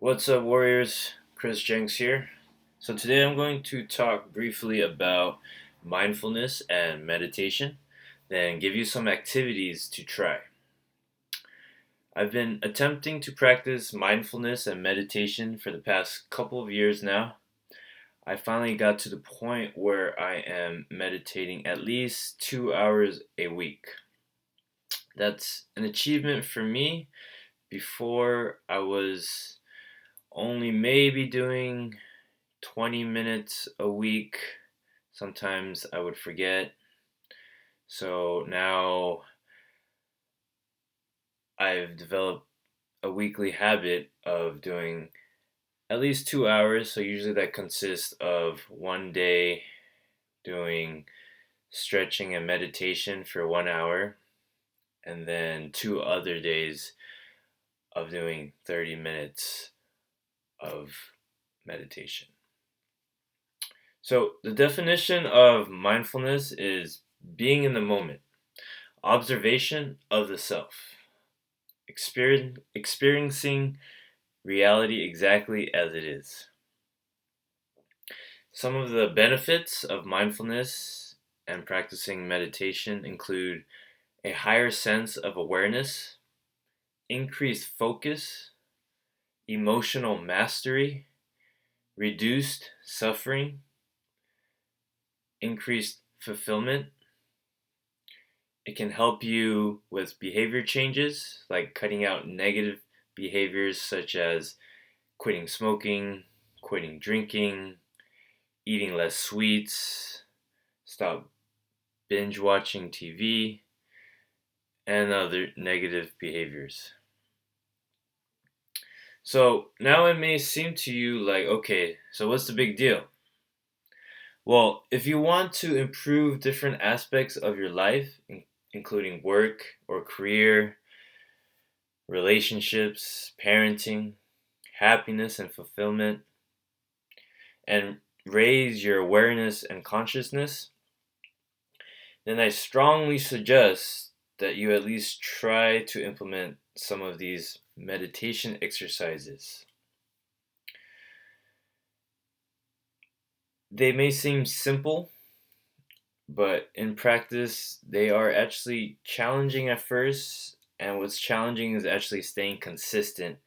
What's up, Warriors? Chris Jenks here. So, today I'm going to talk briefly about mindfulness and meditation, then give you some activities to try. I've been attempting to practice mindfulness and meditation for the past couple of years now. I finally got to the point where I am meditating at least 2 hours a week. That's an achievement for me. Before, I was only maybe doing 20 minutes a week. Sometimes I would forget. So now I've developed a weekly habit of doing at least 2 hours. So usually that consists of one day doing stretching and meditation for 1 hour, and then 2 other days of doing 30 minutes of meditation. So, the definition of mindfulness is being in the moment, observation of the self, experiencing reality exactly as it is. Some of the benefits of mindfulness and practicing meditation include a higher sense of awareness, increased focus, emotional mastery, reduced suffering, increased fulfillment. It can help you with behavior changes, like cutting out negative behaviors such as quitting smoking, quitting drinking, eating less sweets, stop binge watching TV, and other negative behaviors. So now it may seem to you like, okay, so what's the big deal? Well, if you want to improve different aspects of your life, including work or career, relationships, parenting, happiness and fulfillment, and raise your awareness and consciousness, then I strongly suggest that you at least try to implement some of these meditation exercises. They may seem simple, but in practice, they are actually challenging at first, and what's challenging is actually staying consistent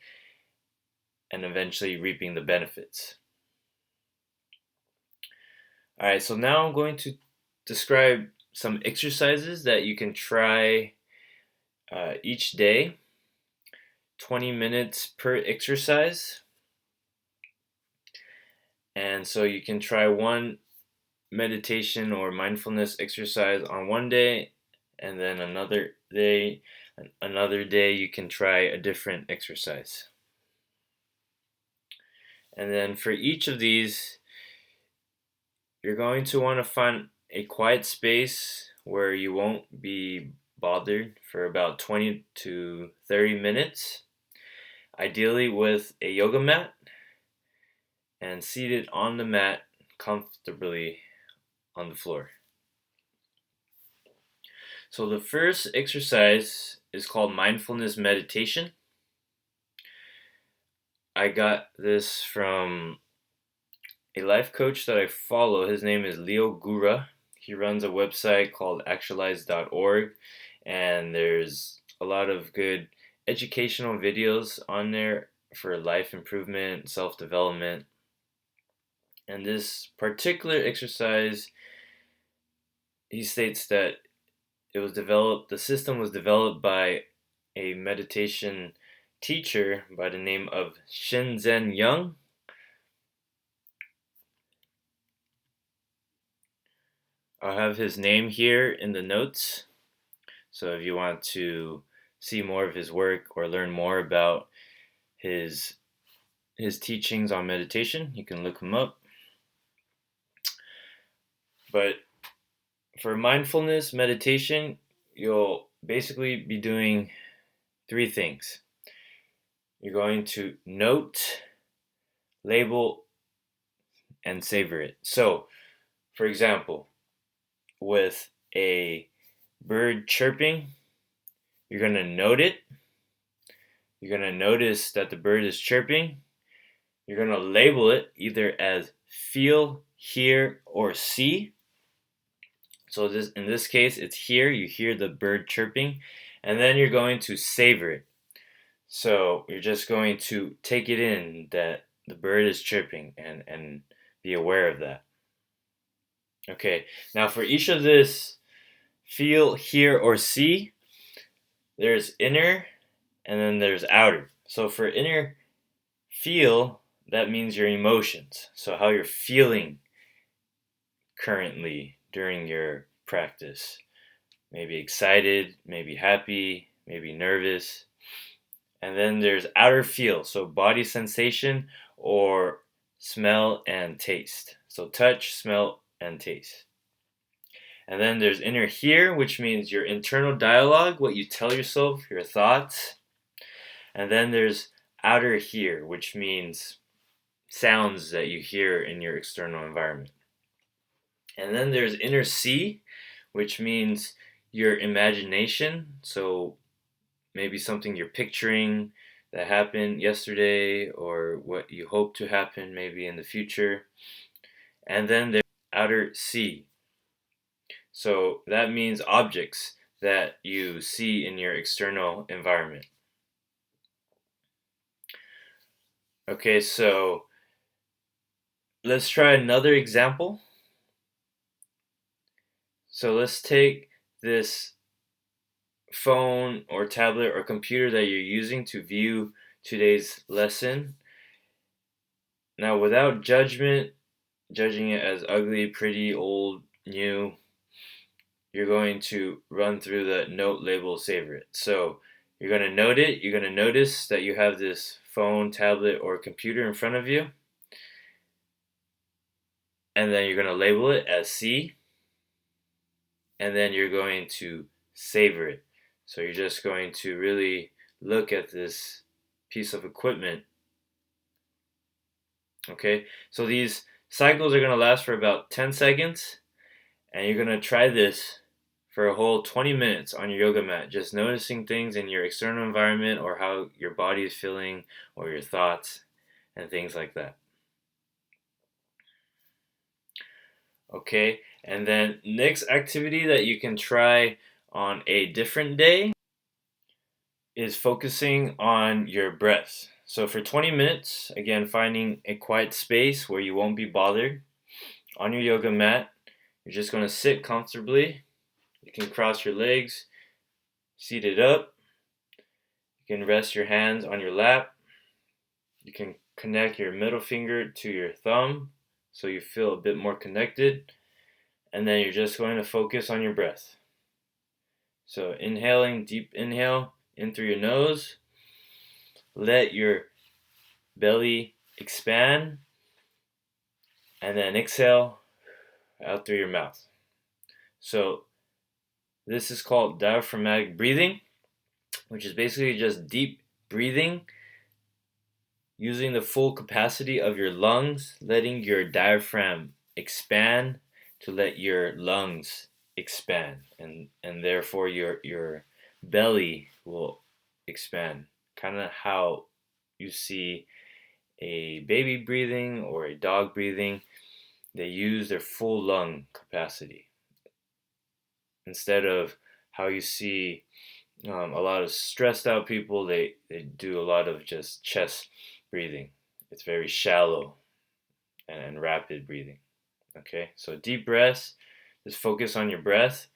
and eventually reaping the benefits. All right, so now I'm going to describe some exercises that you can try each day, 20 minutes per exercise. And so you can try one meditation or mindfulness exercise on one day, and then another day you can try a different exercise. And then for each of these, you're going to want to find a quiet space where you won't be bothered for about 20 to 30 minutes, ideally with a yoga mat, and seated on the mat comfortably on the floor. So the first exercise is called Mindfulness Meditation. I got this from a life coach that I follow. His name is Leo Gura. He runs a website called actualize.org, and there's a lot of good educational videos on there for life improvement, self-development. And this particular exercise, he states that the system was developed by a meditation teacher by the name of Shinzen Young. I'll have his name here in the notes. So if you want to see more of his work or learn more about his teachings on meditation, you can look him up. But for mindfulness meditation, you'll basically be doing three things. You're going to note, label, and savor it. So, for example, with a bird chirping, you're going to note it. You're going to notice that the bird is chirping, you're going to label it either as feel, hear, or see. So in this case, it's hear. You hear the bird chirping, and then you're going to savor it. So you're just going to take it in that the bird is chirping and be aware of that. Okay, now for each of this feel, hear, or see, there's inner and then there's outer. So for inner feel, that means your emotions. So how you're feeling currently during your practice. Maybe excited, maybe happy, maybe nervous. And then there's outer feel, so body sensation or smell and taste. So touch, smell, and taste. And then there's inner hear, which means your internal dialogue, what you tell yourself, your thoughts. And then there's outer hear, which means sounds that you hear in your external environment. And then there's inner see, which means your imagination. So maybe something you're picturing that happened yesterday or what you hope to happen maybe in the future. And then there's outer see. So that means objects that you see in your external environment. Okay, so let's try another example. So let's take this phone or tablet or computer that you're using to view today's lesson. Now, without judgment, judging it as ugly, pretty, old, new, you're going to run through the note, label, savor it. So you're going to note it. You're going to notice that you have this phone, tablet, or computer in front of you. And then you're going to label it as see. And then you're going to savor it. So you're just going to really look at this piece of equipment. Okay, so these cycles are going to last for about 10 seconds. And you're going to try this for a whole 20 minutes on your yoga mat, just noticing things in your external environment or how your body is feeling or your thoughts and things like that. Okay, and then next activity that you can try on a different day is focusing on your breath. So for 20 minutes, again, finding a quiet space where you won't be bothered on your yoga mat. You're just going to sit comfortably. You can cross your legs, seated up. You can rest your hands on your lap. You can connect your middle finger to your thumb so you feel a bit more connected. And then you're just going to focus on your breath. So inhaling, deep inhale in through your nose. Let your belly expand. And then exhale out through your mouth. So this is called diaphragmatic breathing, which is basically just deep breathing using the full capacity of your lungs, letting your diaphragm expand to let your lungs expand, and therefore your belly will expand, kind of how you see a baby breathing or a dog breathing. They use their full lung capacity instead of how you see a lot of stressed out people. They do a lot of just chest breathing. It's very shallow and rapid breathing. Okay, so deep breaths, just focus on your breath.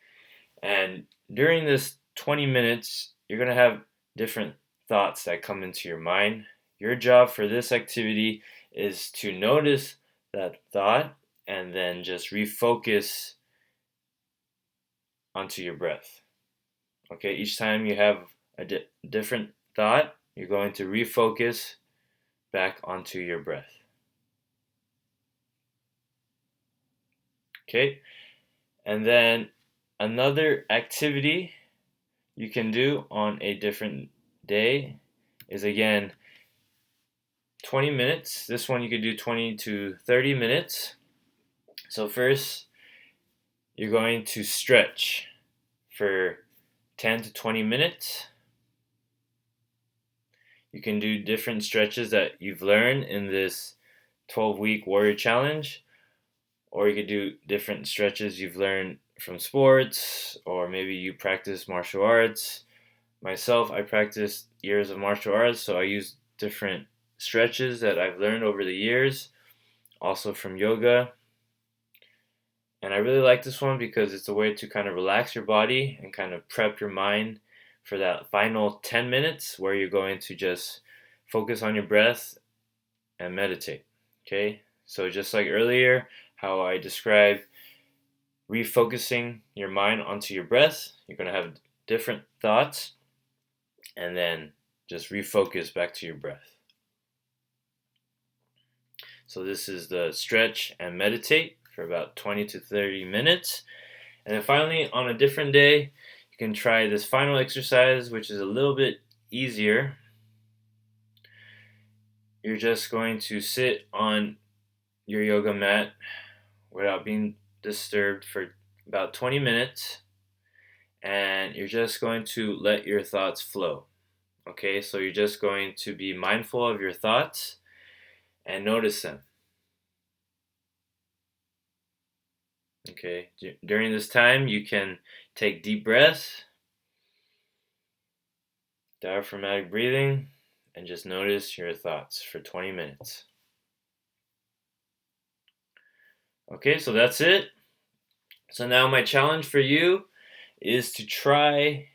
And during this 20 minutes, you're going to have different thoughts that come into your mind. Your job for this activity is to notice that thought and then just refocus onto your breath. Okay, each time you have a different thought, you're going to refocus back onto your breath. Okay, and then another activity you can do on a different day is again 20 minutes. This one you could do 20 to 30 minutes. So first, you're going to stretch for 10 to 20 minutes. You can do different stretches that you've learned in this 12-week warrior challenge, or you could do different stretches you've learned from sports, or maybe you practice martial arts. Myself, I practiced years of martial arts, so I use different stretches that I've learned over the years, also from yoga. And I really like this one because it's a way to kind of relax your body and kind of prep your mind for that final 10 minutes where you're going to just focus on your breath and meditate. Okay? So just like earlier, how I described refocusing your mind onto your breath, you're going to have different thoughts and then just refocus back to your breath. So this is the stretch and meditate for about 20 to 30 minutes. And then finally, on a different day, you can try this final exercise, which is a little bit easier. You're just going to sit on your yoga mat without being disturbed for about 20 minutes. And you're just going to let your thoughts flow. Okay, so you're just going to be mindful of your thoughts and notice them. Okay, during this time, you can take deep breaths, diaphragmatic breathing, and just notice your thoughts for 20 minutes. Okay, so that's it. So now my challenge for you is to try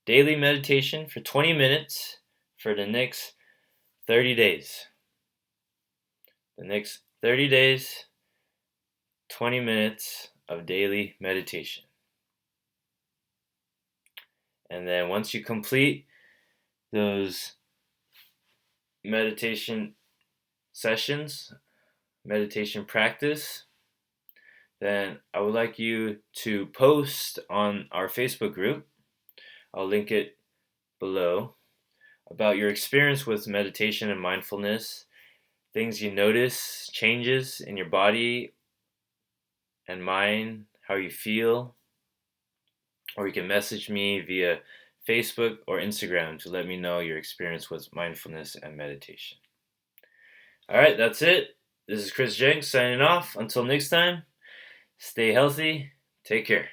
daily meditation for 20 minutes for the next 30 days. The next 30 days, 20 minutes of daily meditation. And then once you complete those meditation sessions, meditation practice, then I would like you to post on our Facebook group, I'll link it below, about your experience with meditation and mindfulness, things you notice, changes in your body and mind, how you feel, or you can message me via Facebook or Instagram to let me know your experience with mindfulness and meditation. All right, that's it. This is Chris Jenks signing off. Until next time, stay healthy. Take care.